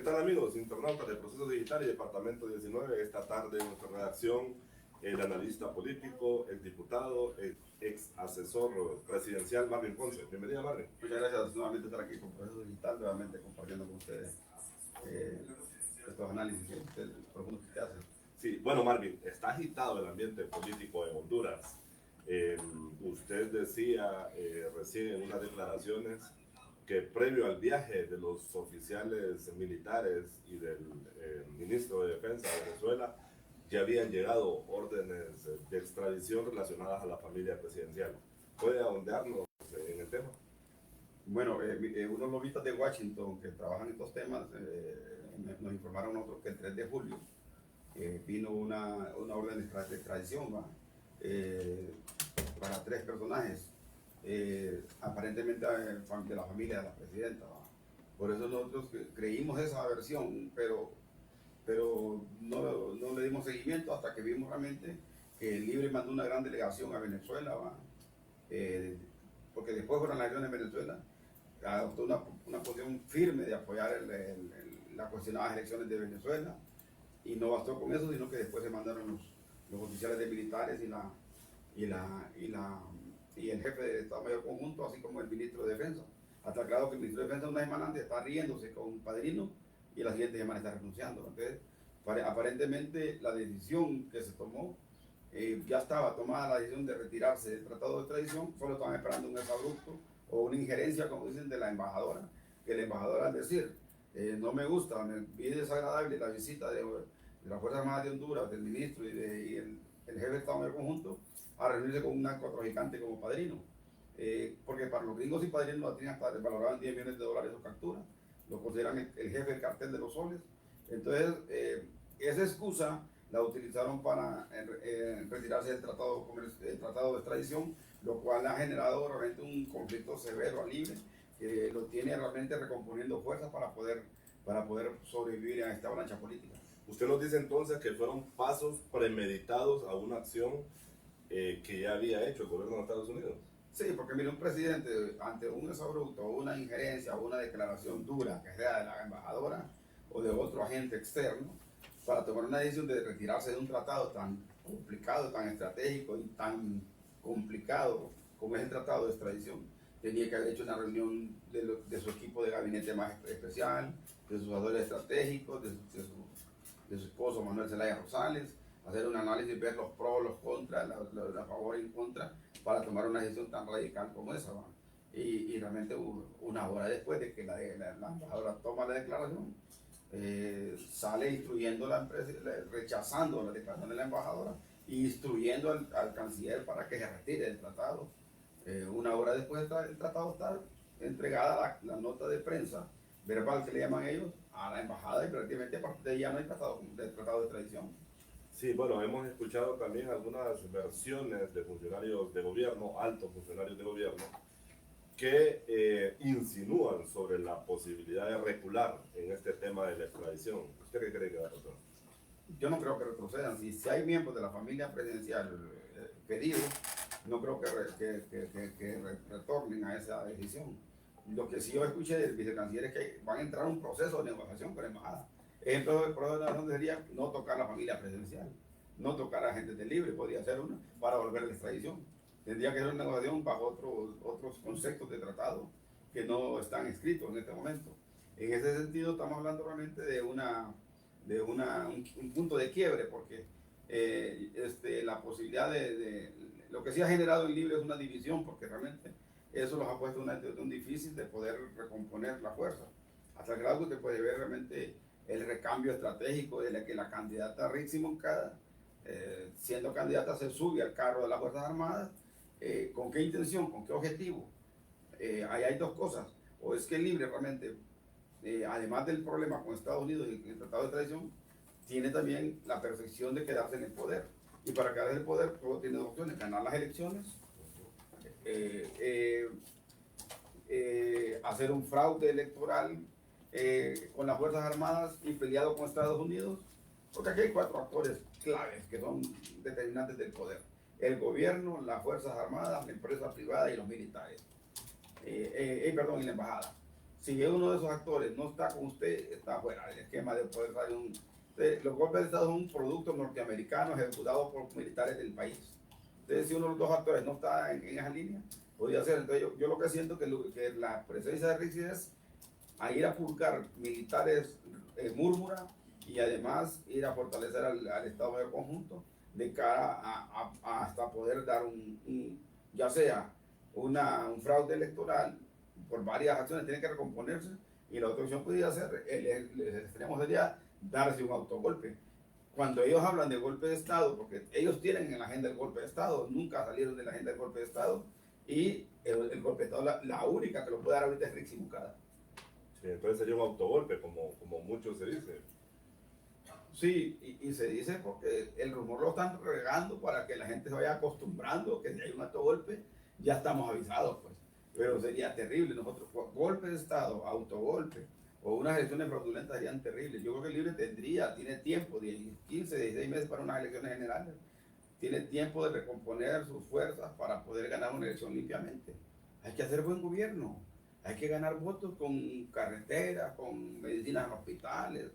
tal amigos, internautas de Proceso Digital y Departamento 19? Esta tarde en nuestra redacción, el analista político, el diputado, el ex asesor presidencial Marvin Ponce. Bienvenida, Marvin. Muchas gracias nuevamente estar aquí con Proceso Digital, nuevamente compartiendo con ustedes estos análisis profundos que hacen. Sí, bueno, Marvin, está agitado el ambiente político en Honduras. Usted decía recién en unas declaraciones que previo al viaje de los oficiales militares y del ministro de Defensa de Venezuela, ya habían llegado órdenes de extradición relacionadas a la familia presidencial. ¿Puede ahondarnos en el tema? Bueno, unos lobistas de Washington que trabajan en estos temas nos informaron nosotros que el 3 de julio vino una orden de extradición para 3 personajes, aparentemente de la familia de la presidenta. Por eso nosotros creímos esa versión, pero no le dimos seguimiento hasta que vimos realmente que el Libre mandó una gran delegación a Venezuela, porque después fueron las elecciones en Venezuela, adoptó una posición firme de apoyar las cuestionadas elecciones de Venezuela, y no bastó con eso, sino que después se mandaron los oficiales de militares y el jefe de Estado Mayor Conjunto, así como el ministro de Defensa, hasta claro que el ministro de Defensa una semana antes está riéndose con un padrino y la siguiente semana está renunciando. Entonces, aparentemente la decisión que se tomó, ya estaba tomada la decisión de retirarse del tratado de extradición, solo estaban esperando un exabrupto o una injerencia, como dicen, de la embajadora, que la embajadora al decir, no me gusta, me es desagradable la visita de las Fuerzas Armadas de Honduras, del ministro y el jefe de Estado Mayor Conjunto, a reunirse con un narcotraficante como padrino. Porque para los gringos y padrinos lo tenían hasta valoraban $10 millones su captura, lo consideran el jefe del cartel de los soles. Entonces, esa excusa la utilizaron para retirarse del tratado de extradición, lo cual ha generado realmente un conflicto severo al Libre, que lo tiene realmente recomponiendo fuerzas para poder sobrevivir a esta avalancha política. Usted nos dice entonces que fueron pasos premeditados a una acción que ya había hecho el gobierno de Estados Unidos. Sí, porque mire, un presidente ante un exabrupto, una injerencia o una declaración dura, que sea de la embajadora o de otro agente externo, para tomar una decisión de retirarse de un tratado tan complicado, tan estratégico y tan complicado como es el tratado de extradición, tenía que haber hecho una reunión de su equipo de gabinete más especial, de sus asesores estratégicos, de su esposo Manuel Zelaya Rosales, hacer un análisis, ver los pros, los contras, la favor y en contra, para tomar una decisión tan radical como esa. Y realmente una hora después de que la embajadora toma la declaración, sale instruyendo la empresa, rechazando la declaración de la embajadora y instruyendo al canciller para que se retire del tratado. Una hora después el tratado está entregada la nota de prensa verbal, que le llaman ellos, a la embajada, y prácticamente a partir de ahí ya no hay tratado de extradición. Sí, bueno, hemos escuchado también algunas versiones de funcionarios de gobierno, altos funcionarios de gobierno, que insinúan sobre la posibilidad de recular en este tema de la extradición. ¿Usted qué cree que va a pasar? Yo no creo que retrocedan. Si hay miembros de la familia presidencial pedidos, no creo que retornen a esa decisión. Lo que sí yo escuché del vicecanciller es que van a entrar a un proceso de negociación con la embajada. Ejemplo del proceso de negociación sería no tocar la familia presidencial, no tocar a agentes del Libre, podría ser una, para volver a la extradición. Tendría que ser una negociación bajo otros conceptos de tratado que no están escritos en este momento. En ese sentido estamos hablando realmente de un punto de quiebre, porque la posibilidad lo que sí ha generado el Libre es una división, porque realmente eso los ha puesto en una situación difícil de poder recomponer la fuerza, hasta el grado que usted puede ver realmente el recambio estratégico de que la candidata Rixi Moncada, siendo candidata, se sube al carro de las Fuerzas Armadas. ¿Con qué intención? ¿Con qué objetivo? Ahí hay dos cosas. O es que el Libre realmente, además del problema con Estados Unidos y el tratado de extradición, tiene también la perfección de quedarse en el poder. Y para quedarse en el poder, solo tiene dos opciones: ganar las elecciones, hacer un fraude electoral con las Fuerzas Armadas y peleado con Estados Unidos, porque aquí hay 4 actores claves que son determinantes del poder: el gobierno, las Fuerzas Armadas, la empresa privada y los militares, y la embajada. Si uno de esos actores no está con usted, está fuera del esquema de poder salir los golpes de Estado son un producto norteamericano ejecutado por militares del país. Entonces, si uno de los dos actores no está en esa línea, podría ser. Entonces, yo lo que siento que la presencia de Rixi es a ir a purgar militares múrmura y además ir a fortalecer al Estado Mayor Conjunto de cara a hasta poder dar ya sea un fraude electoral por varias acciones, tiene que recomponerse, y la otra opción podría ser, el extremo sería darse un autogolpe. Cuando ellos hablan de golpe de Estado, porque ellos tienen en la agenda el golpe de Estado, nunca salieron de la agenda del golpe de Estado, y el golpe de Estado, la única que lo puede dar ahorita es Rixi Moncada. Sí, entonces sería un autogolpe, como mucho se dice. Sí, y se dice porque el rumor lo están regando para que la gente se vaya acostumbrando que si hay un autogolpe, ya estamos avisados, pues. Pero sería terrible. Nosotros, golpe de Estado, autogolpe o unas elecciones fraudulentas serían terribles. Yo creo que el Libre tiene tiempo, 15, 16 meses para unas elecciones generales. Tiene tiempo de recomponer sus fuerzas para poder ganar una elección limpiamente. Hay que hacer buen gobierno. Hay que ganar votos con carreteras, con medicinas en hospitales,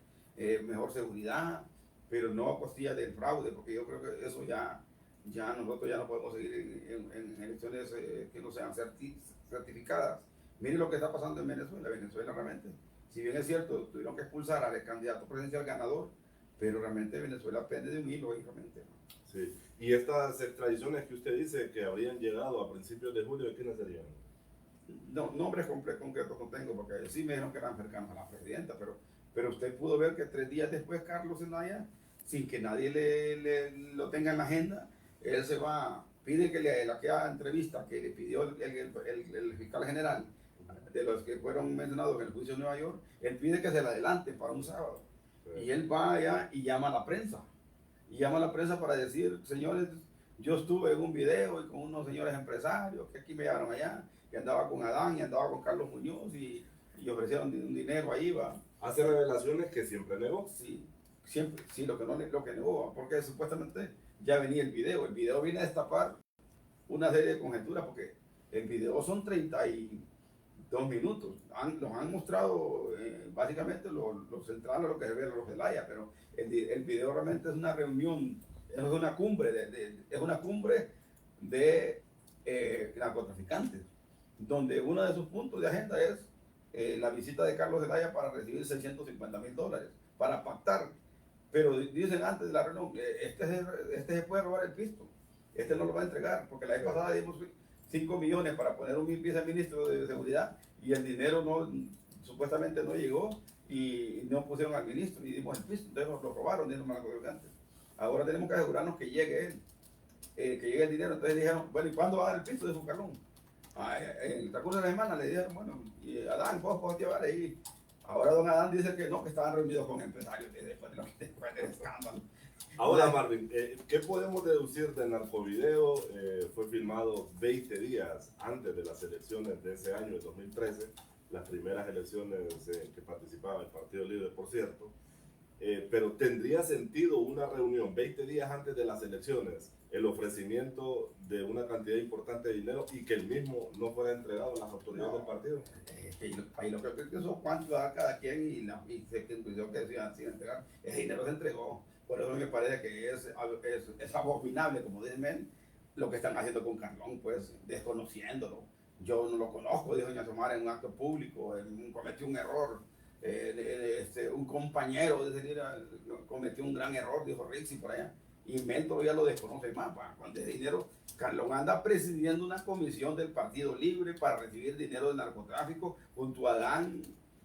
mejor seguridad, pero no a costilla del fraude, porque yo creo que eso ya nosotros ya no podemos seguir en elecciones que no sean certificadas. Miren lo que está pasando en Venezuela. Venezuela realmente, si bien es cierto, tuvieron que expulsar al candidato presidencial ganador, pero realmente Venezuela pende de un hilo, lógicamente. Sí. Y estas extradiciones que usted dice que habrían llegado a principios de julio, ¿de quiénes serían? No, nombres concretos no tengo, porque sí me dijeron que eran cercanos a la presidenta, pero usted pudo ver que 3 días después Carlos Zelaya, sin que nadie lo tenga en la agenda, él se va, pide que aquella entrevista que le pidió el fiscal general, de los que fueron mencionados en el juicio de Nueva York, él pide que se la adelante para un sábado. Sí. Y él va allá y llama a la prensa. Y llama a la prensa para decir, señores, yo estuve en un video y con unos señores empresarios que aquí me llevaron allá, que andaba con Adán y andaba con Carlos Muñoz y ofrecieron un dinero ahí, va. Hace revelaciones que siempre negó. Sí, siempre, sí, lo que negó, porque supuestamente ya venía el video viene a destapar una serie de conjeturas, porque el video son 32 minutos, los han mostrado básicamente lo central a lo que se ve en los Zelaya, pero el video realmente es una reunión, es una cumbre de narcotraficantes, donde uno de sus puntos de agenda es la visita de Carlos Zelaya para recibir $650,000 para pactar. Pero dicen antes de la reunión, este se puede robar el pisto, este no lo va a entregar, porque la vez pasada dimos 5 millones para poner un viceministro de seguridad y el dinero supuestamente no llegó y no pusieron al ministro y dimos el pisto, entonces nos lo robaron, dijeron los narcotraficantes. Ahora tenemos que asegurarnos que llegue él, que llegue el dinero. Entonces dijeron, bueno, ¿y cuándo va a dar el pisto de su Carlón? En el transcurso de la semana le dijeron, bueno, y Adán, ¿vos podés llevar ahí? Ahora don Adán dice que no, que estaban reunidos con empresarios después del escándalo. Ahora, Marvin, ¿qué podemos deducir del narcovideo? Fue filmado 20 días antes de las elecciones de ese año, de 2013, las primeras elecciones que participaba el Partido Libre, por cierto. Pero ¿tendría sentido una reunión 20 días antes de las elecciones, el ofrecimiento de una cantidad importante de dinero y que el mismo no fuera entregado a las autoridades del partido? Ahí lo que eso cuánto da cada quien y se concluyó que se entregar. Ese dinero se entregó. Por eso me parece que es abominable, como dicen, lo que están haciendo con Carlón, pues desconociéndolo. Yo no lo conozco, dijo doña Xiomara en un acto público, cometió un error. Un compañero cometió un gran error, dijo Rixi por allá, y Mel todavía lo desconoce más. Cuando ese dinero, Carlón anda presidiendo una comisión del Partido Libre para recibir dinero del narcotráfico junto a Adán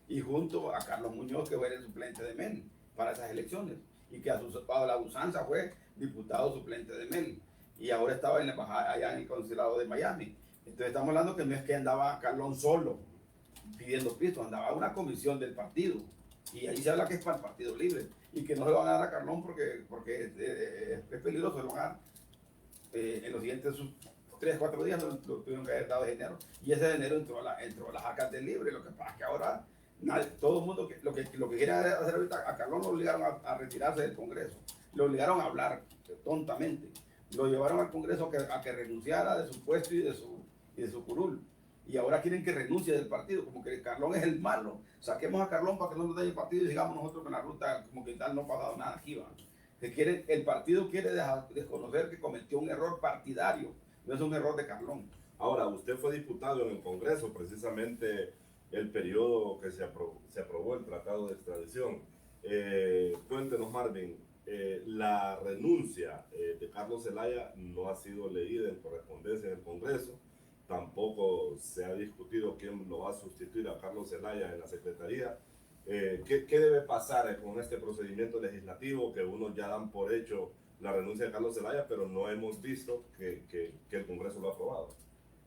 y junto a Carlos Muñoz, que fue el suplente de Mel para esas elecciones, y que a la usanza fue diputado suplente de Mel, y ahora estaba en la embajada allá en el consulado de Miami. Entonces estamos hablando que no es que andaba Carlón solo pidiendo pisto, andaba una comisión del partido, y ahí se habla que es para el Partido Libre y que no se lo van a dar a Carlón porque es peligroso. Se lo van a dar en los siguientes 3-4 días, lo tuvieron que haber dado de dinero, y ese dinero entró a las arcas del Libre. Lo que pasa es que ahora todo el mundo lo que quiere hacer ahorita, a Carlón lo obligaron a retirarse del Congreso, lo obligaron a hablar tontamente, lo llevaron al Congreso a que renunciara de su puesto y de su curul. y ahora quieren que renuncie del partido, como que Carlón es el malo, saquemos a Carlón para que no nos dé el partido y sigamos nosotros con la ruta, como que tal no ha pasado nada aquí, ¿va? El partido quiere desconocer que cometió un error partidario, no es un error de Carlón. Ahora, usted fue diputado en el Congreso, precisamente el periodo que se aprobó el Tratado de Extradición. Cuéntenos, Marvin, la renuncia de Carlos Zelaya no ha sido leída en correspondencia en el Congreso, tampoco se ha discutido quién lo va a sustituir a Carlos Zelaya en la Secretaría. ¿Qué debe pasar con este procedimiento legislativo que unos ya dan por hecho la renuncia de Carlos Zelaya, pero no hemos visto que el Congreso lo ha aprobado?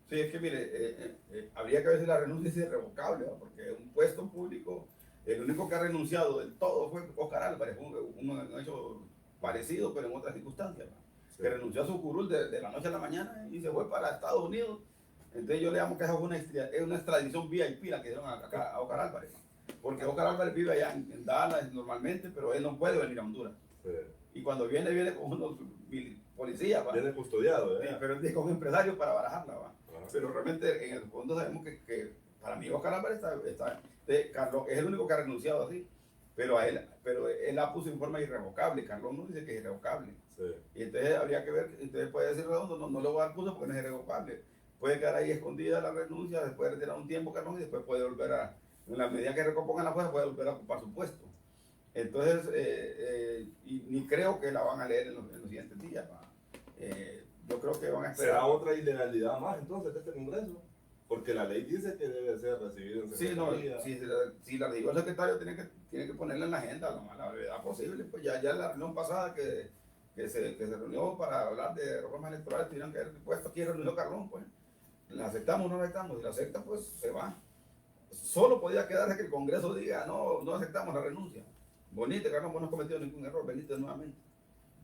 Sí, es que mire, habría que ver si la renuncia es irrevocable, ¿no? Porque un puesto público, el único que ha renunciado del todo fue Oscar Álvarez, un hecho parecido, pero en otras circunstancias, ¿no? Sí. Que renunció a su curul de la noche a la mañana y se fue para Estados Unidos. Entonces yo le llamo que esa es una extradición VIP la que dieron acá a Oscar Álvarez, ¿no? Porque Oscar Álvarez vive allá en Dallas normalmente, pero él no puede venir a Honduras. Sí. Y cuando viene con unos policías, ¿va? Viene custodiado, ¿eh? Sí, pero él dice con empresarios para barajarla, ¿va? Pero realmente en el fondo sabemos que para mí Oscar Álvarez Carlos es el único que ha renunciado así, pero él la puso en forma irrevocable. Carlos no dice que es irrevocable. Sí. Y entonces habría que ver, entonces puede decir Redondo, no le voy a dar puso porque no es irrevocable. Puede quedar ahí escondida la renuncia, después de retirar un tiempo Carlos y después puede volver en la medida que recompongan la fuerza, puede volver a ocupar su puesto. Entonces, y ni creo que la van a leer en los siguientes días. Yo creo que van a esperar. ¿Será otra ilegalidad más entonces de este Congreso? Porque la ley dice que debe ser recibido en secretaría. Sí, no, si la dijo el secretario, tiene que ponerla en la agenda lo más la brevedad posible. Pues ya la reunión pasada que se reunió para hablar de reformas electorales, tuvieron que haber puesto aquí reunió Carlón, pues. ¿La aceptamos o no la aceptamos? Si la acepta, pues se va. Solo podía quedarse que el Congreso diga, no aceptamos la renuncia. Bonito, Carlón, vos no has cometido ningún error, venite nuevamente.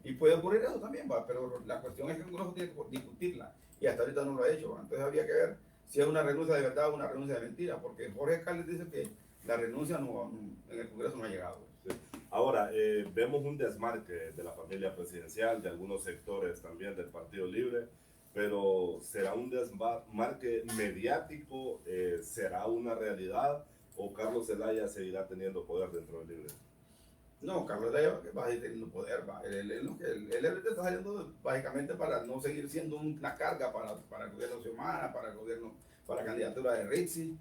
Y puede ocurrir eso también, ¿va? Pero la cuestión es que el Congreso tiene que discutirla y hasta ahorita no lo ha hecho, ¿va? Entonces habría que ver si es una renuncia de verdad o una renuncia de mentira, porque Jorge Carles dice que la renuncia en el Congreso no ha llegado. Sí. Ahora, vemos un desmarque de la familia presidencial, de algunos sectores también del Partido Libre, pero ¿será un desmarque mediático? ¿Será una realidad? ¿O Carlos Zelaya seguirá teniendo poder dentro del Libre? No, Carlos Zelaya va a seguir teniendo poder. Él está saliendo básicamente para no seguir siendo una carga para el gobierno de Xiomara, para la candidatura de Ritzy.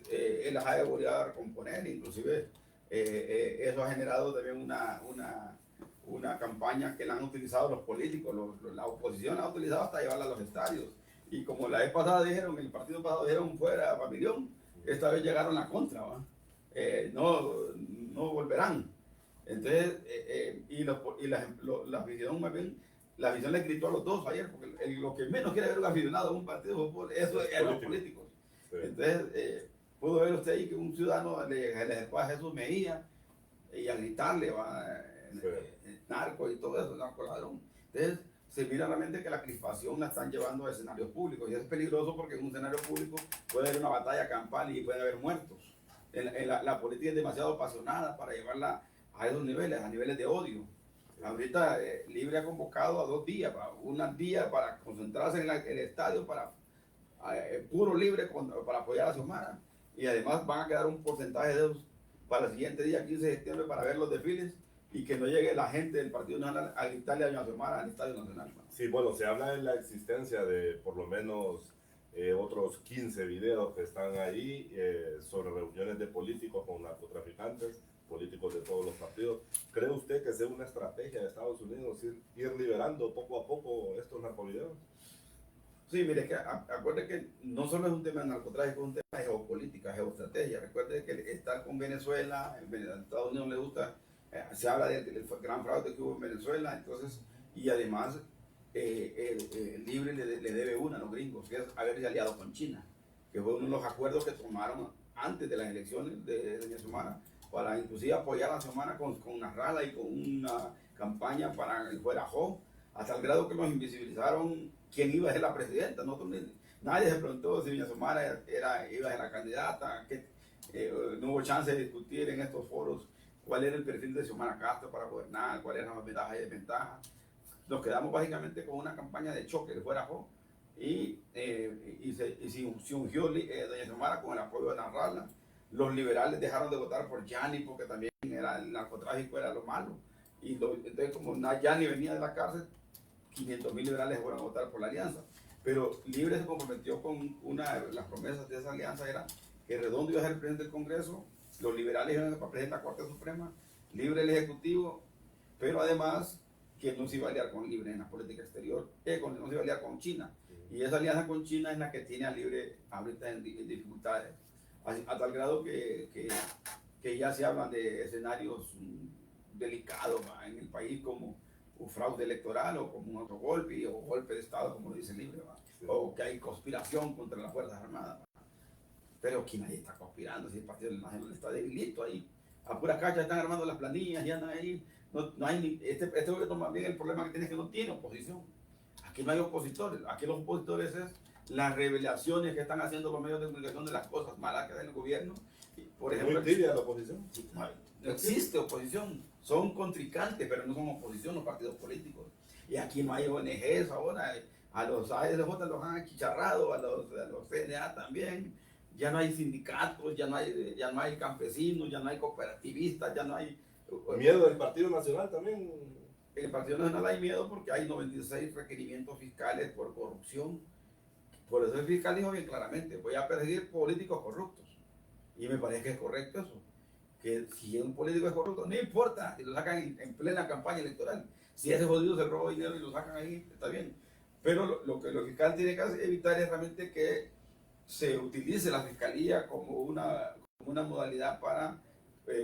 Él las ha volvido a recomponer, inclusive eso ha generado también una campaña que la han utilizado los políticos, la oposición la ha utilizado hasta llevarla a los estadios. Y como la vez pasada dijeron, el partido pasado dijeron fuera Pabellón, esta vez llegaron a contra, ¿va? No volverán. Entonces, la afición más bien, la afición le gritó a los dos ayer, porque lo que menos quiere ver un aficionado en un partido de fútbol, eso es los políticos. Sí. Entonces, pudo ver usted ahí que un ciudadano le acercó a Jesús Mejía y a gritarle, narco y todo eso, narco ladrón. Entonces, se mira realmente que la crispación la están llevando a escenarios públicos y es peligroso porque en un escenario público puede haber una batalla campal y puede haber muertos. La política es demasiado apasionada para llevarla a esos niveles, a niveles de odio. Ahorita Libre ha convocado a 2 días, un día para concentrarse en el estadio, puro Libre para apoyar a Xiomara. Y además van a quedar un porcentaje de esos para el siguiente día, 15 de septiembre, para ver los desfiles y que no llegue la gente del Partido Nacional a gritarle a Xiomara al Estadio Nacional. Sí, bueno, se habla de la existencia de por lo menos otros 15 videos que están ahí sobre reuniones de políticos con narcotraficantes, políticos de todos los partidos. ¿Cree usted que sea una estrategia de Estados Unidos ir liberando poco a poco estos narcovideos? Sí, mire, que acuerde que no solo es un tema de narcotráfico, es un tema de geopolítica, geoestrategia. Recuerde que estar con Venezuela, a Estados Unidos le gusta, se habla del gran fraude que hubo en Venezuela, entonces, y además el Libre le debe una a los gringos, que es haberse aliado con China, que fue uno de los acuerdos que tomaron antes de las elecciones de Xiomara, para inclusive apoyar a Xiomara con una rala y con una campaña para el fuera Jo, hasta el grado que nos invisibilizaron quién iba a ser la presidenta. Nadie se preguntó si Xiomara iba a ser la candidata, no hubo chance de discutir en estos foros cuál era el perfil de Xiomara Castro para gobernar, cuáles eran las ventajas y desventajas. Nos quedamos básicamente con una campaña de choque de fuera Jo, se ungió doña Xiomara con el apoyo de Narrala. Los liberales dejaron de votar por Yanni porque también era el narcotráfico, era lo malo. Entonces, como Yanni venía de la cárcel, 500,000 liberales fueron a votar por la alianza. Pero Libre se comprometió con una de las promesas de esa alianza, era que Redondo iba a ser el presidente del Congreso, los liberales iban a ser presidente de la Corte Suprema, Libre el Ejecutivo, pero además que no se iba a aliar con Libre en la política exterior, no se iba a aliar con China. Y esa alianza con China es la que tiene a Libre ahorita en dificultades, a tal grado que ya se hablan de escenarios delicados en el país como un fraude electoral o como un otro golpe o golpe de Estado, como lo dice Libre, sí. O que hay conspiración contra las Fuerzas Armadas. Pero aquí nadie está conspirando, si el Partido Nacional está debilito ahí. A pura cacha están armando las planillas, ya no hay, no hay este gobierno más bien el problema que tiene es que no tiene oposición. Aquí no hay opositores, aquí los opositores es las revelaciones que están haciendo los medios de comunicación de las cosas malas que hace el gobierno. Por ejemplo, ¿muy tibia la oposición? No existe oposición, son contrincantes, pero no son oposición los partidos políticos. Y aquí no hay ONGs ahora, a los ASJ los han achicharrado, a los CNA también, ya no hay sindicatos, ya no hay campesinos, ya no hay cooperativistas, ya no hay... ¿Miedo del Partido Nacional también? En el Partido Nacional hay miedo porque hay 96 requerimientos fiscales por corrupción. Por eso el fiscal dijo bien claramente, voy a perseguir políticos corruptos. Y me parece que es correcto eso. Que si un político es corrupto, no importa, si lo sacan en plena campaña electoral. Si ese jodido se roba dinero y lo sacan ahí, está bien. Pero lo que el fiscal tiene que evitar es realmente que se utilice la fiscalía como una modalidad para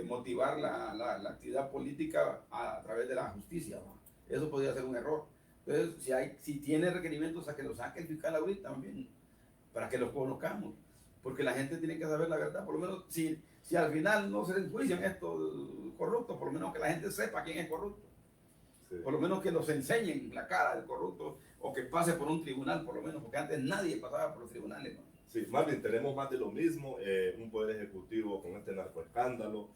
motivar la actividad política a través de la justicia, ¿no? Eso podría ser un error. Entonces, si tiene requerimientos, a que lo saque el fiscal ahorita también, para que los conozcamos. Porque la gente tiene que saber la verdad, por lo menos si al final no se enjuician estos corruptos, por lo menos que la gente sepa quién es corrupto. Sí. Por lo menos que los enseñen la cara del corrupto o que pase por un tribunal, por lo menos, porque antes nadie pasaba por los tribunales, ¿no? Sí, más bien tenemos más de lo mismo, un poder ejecutivo con este narcoescándalo,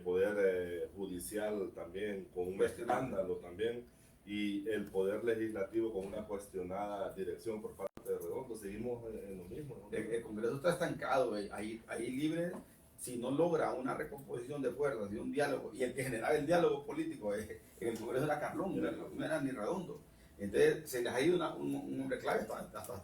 poder judicial también con un escándalo también, y el poder legislativo con una cuestionada dirección por parte de Redondo. Seguimos en lo mismo, ¿no? El Congreso está estancado, ahí Libre, si no logra una recomposición de fuerzas y un diálogo, y el que generaba el diálogo político en el Congreso era Carlón, no era ni Redondo. Entonces se les ha ido un hombre clave, hasta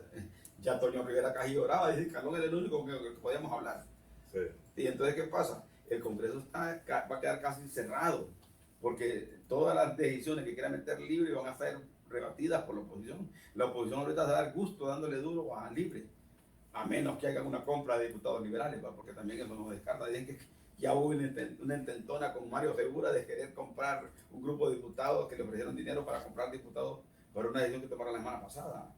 ya Antonio Rivera casi lloraba, y Carlón era el único que podíamos hablar. Sí. Y entonces, ¿qué pasa? El Congreso va a quedar casi cerrado, porque todas las decisiones que quiera meter Libre van a ser rebatidas por la oposición. La oposición ahorita se va a dar gusto dándole duro a Libre, a menos que hagan una compra de diputados liberales, ¿va? Porque también eso nos descarta. Dicen que ya hubo una intentona con Mario Segura de querer comprar un grupo de diputados que le ofrecieron dinero para comprar diputados por una decisión que tomaron la semana pasada.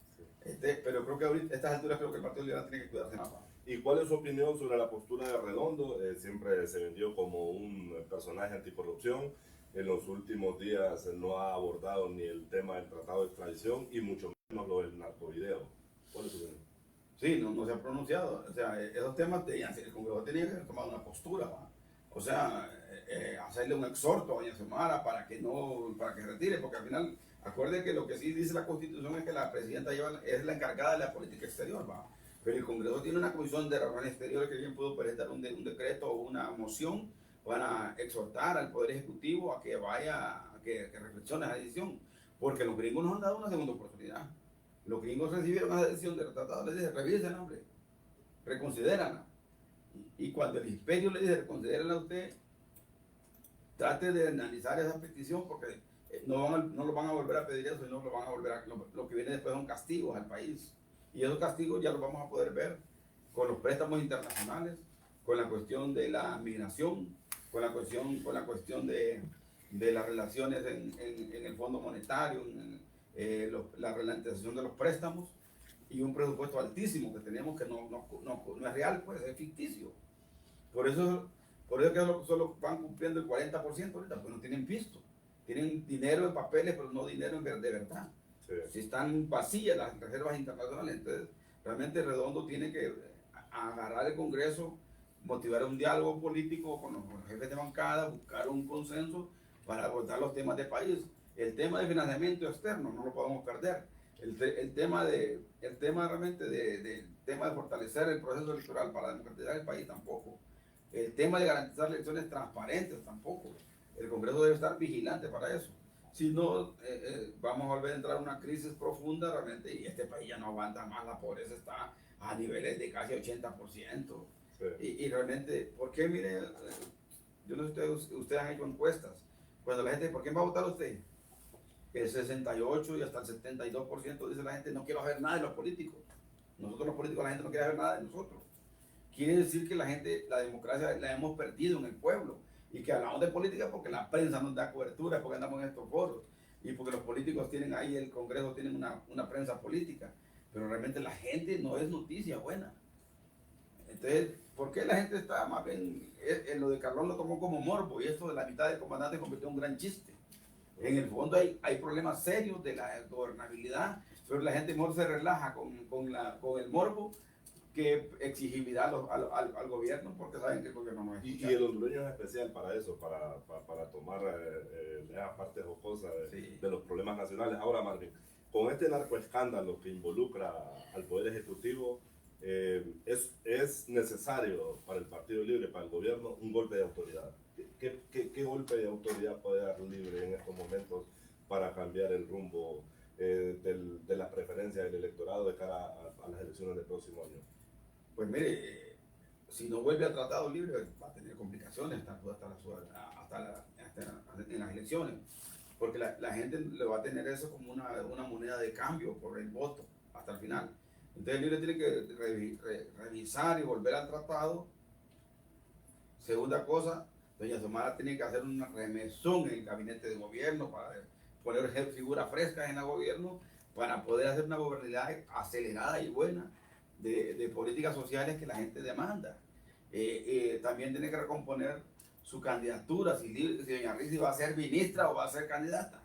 Pero creo que ahorita, a estas alturas, creo que el Partido Liberal tiene que cuidarse más. ¿Y cuál es su opinión sobre la postura de Redondo? Siempre se vendió como un personaje anticorrupción. En los últimos días no ha abordado ni el tema del tratado de extradición y mucho menos lo del narcovideo. ¿Cuál es su opinión? Sí, no se ha pronunciado. O sea, esos temas el Congreso tenía que tomar una postura, ¿va? O sea, hacerle un exhorto a doña Xiomara para que retire, porque al final, acuerde que lo que sí dice la Constitución es que la presidenta es la encargada de la política exterior, ¿va? Pero el Congreso tiene una comisión de relaciones exteriores que bien pudo presentar un decreto o una moción para exhortar al Poder Ejecutivo a que que reflexione la decisión, porque los gringos nos han dado una segunda oportunidad. Los gringos recibieron esa decisión del tratado, les dice, revisen, hombre, reconsidéranla. Y cuando el imperio le dice, reconsidérenla a usted, trate de analizar esa petición, porque no lo van a volver a pedir eso, sino lo que viene después son castigos al país. Y esos castigos ya los vamos a poder ver con los préstamos internacionales, con la cuestión de la migración, con la cuestión de las relaciones en el Fondo Monetario, la ralentización de los préstamos y un presupuesto altísimo que tenemos que no es real, pues es ficticio. Por eso que solo van cumpliendo el 40% ahorita, porque no tienen pisto. Tienen dinero en papeles, pero no dinero de verdad. Sí. Si están vacías las reservas internacionales, entonces realmente Redondo tiene que agarrar el Congreso, motivar un diálogo político con los jefes de bancada, buscar un consenso para abordar los temas del país. El tema de financiamiento externo no lo podemos perder. El tema realmente del tema de fortalecer el proceso electoral para democratizar el país tampoco. El tema de garantizar elecciones transparentes tampoco. El Congreso debe estar vigilante para eso. Si no, vamos a volver a entrar en una crisis profunda realmente y este país ya no aguanta más. La pobreza está a niveles de casi 80%. Sí. Y realmente, ¿por qué? Mire, yo no sé si ustedes han hecho encuestas. Cuando la gente, ¿por quién va a votar usted? El 68 y hasta el 72% dice la gente, no quiero saber nada de los políticos. Nosotros los políticos, la gente no quiere saber nada de nosotros. Quiere decir que la gente, la democracia la hemos perdido en el pueblo. Y que hablamos de política porque la prensa nos da cobertura, porque andamos en estos foros. Y porque los políticos tienen ahí, el Congreso tiene una prensa política. Pero realmente la gente no es noticia buena. Entonces, ¿por qué la gente está más bien, en lo de Carlón lo tomó como morbo y esto de la mitad del comandante convirtió en un gran chiste? En el fondo hay problemas serios de la gobernabilidad, pero la gente mejor se relaja con el morbo que exigibilidad al gobierno, porque saben que el gobierno no es. Y el hondureño es especial para eso, para tomar esa parte jocosa de los problemas nacionales. Ahora, Marvin, con este narcoescándalo que involucra al Poder Ejecutivo, es necesario para el Partido Libre, para el gobierno, un golpe de autoridad. ¿Qué golpe de autoridad puede dar Libre en estos momentos para cambiar el rumbo de las preferencias del electorado de cara a las elecciones del próximo año? Pues mire, si no vuelve al Tratado Libre va a tener complicaciones hasta en las elecciones, porque la gente le va a tener eso como una moneda de cambio por el voto hasta el final. Entonces el Libre tiene que revisar y volver al tratado. Segunda cosa, doña Xiomara tiene que hacer una remesón en el gabinete de gobierno para poner figuras frescas en el gobierno para poder hacer una gobernabilidad acelerada y buena de políticas sociales que la gente demanda. También tiene que recomponer su candidatura, si doña Rizzi va a ser ministra o va a ser candidata.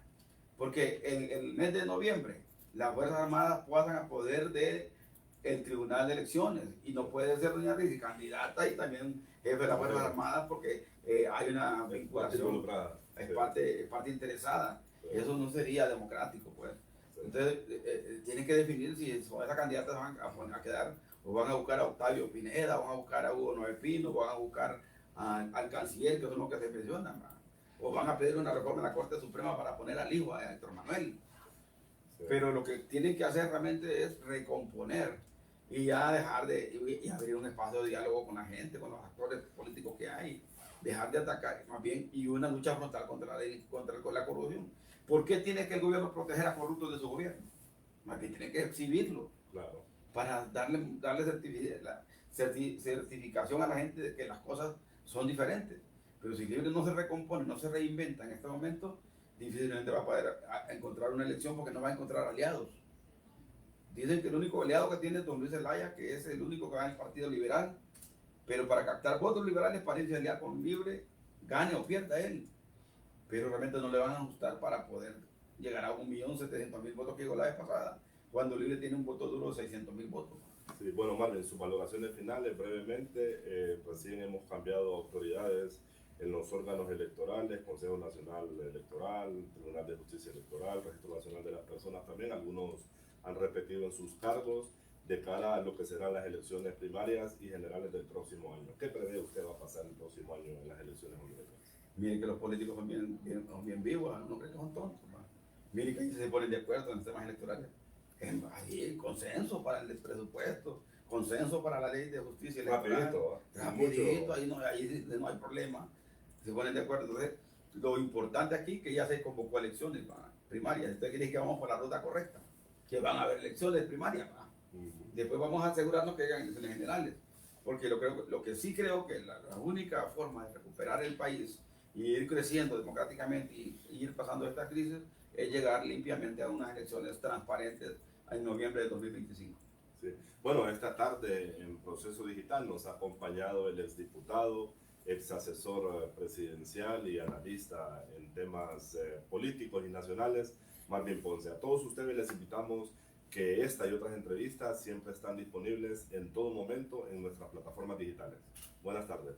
Porque en el mes de noviembre las Fuerzas Armadas pasan a poder del Tribunal de Elecciones y no puede ser doña Rizzi candidata y también jefe de las Fuerzas Armadas porque hay una vinculación, es parte interesada. Eso no sería democrático, pues. Entonces, tienen que definir si son esas candidatas van a quedar, o van a buscar a Octavio Pineda, van a buscar a Hugo Noel Pino, van a buscar al canciller, que son los que se mencionan, o van a pedir una reforma en la Corte Suprema para poner al hijo, a Héctor Manuel. Sí. Pero lo que tienen que hacer realmente es recomponer y ya dejar y abrir un espacio de diálogo con la gente, con los actores políticos que hay, dejar de atacar, más bien, y una lucha frontal contra la corrupción. ¿Por qué tiene que el gobierno proteger a corruptos de su gobierno? Más bien tiene que exhibirlo. Claro. Para darle certificación a la gente de que las cosas son diferentes. Pero si Libre no se recompone, no se reinventa en este momento, difícilmente va a poder encontrar una elección porque no va a encontrar aliados. Dicen que el único aliado que tiene es don Luis Zelaya, que es el único que va en el Partido Liberal, pero para captar votos liberales para irse a aliar con Libre, gane o pierda él. Pero realmente no le van a ajustar para poder llegar a 1.700.000 votos que llegó la vez pasada, cuando Libre tiene un voto duro de 600.000 votos. Sí, bueno, Marvin, sus valoraciones finales brevemente. Recién hemos cambiado autoridades en los órganos electorales, Consejo Nacional Electoral, Tribunal de Justicia Electoral, Registro Nacional de las Personas también. Algunos han repetido en sus cargos de cara a lo que serán las elecciones primarias y generales del próximo año. ¿Qué prevé usted va a pasar el próximo año en las elecciones hondureñas? Miren que los políticos son bien vivos, no creen que son tontos. Miren que ahí se ponen de acuerdo en los temas electorales. Ahí consenso para el presupuesto, consenso para la ley de justicia electoral. Rapidito, ahí no hay problema. Se ponen de acuerdo. Entonces, lo importante aquí que ya se convocó elecciones primarias. Entonces quiere decir que vamos por la ruta correcta, que van a haber elecciones primarias. Después vamos a asegurarnos que hayan elecciones generales. Porque lo que sí creo que la única forma de recuperar el país y ir creciendo democráticamente y ir pasando esta crisis es llegar limpiamente a unas elecciones transparentes en noviembre de 2025. Sí. Bueno, esta tarde en Proceso Digital nos ha acompañado el exdiputado, ex asesor presidencial y analista en temas políticos y nacionales, Marvin Ponce. A todos ustedes les invitamos que esta y otras entrevistas siempre están disponibles en todo momento en nuestras plataformas digitales. Buenas tardes.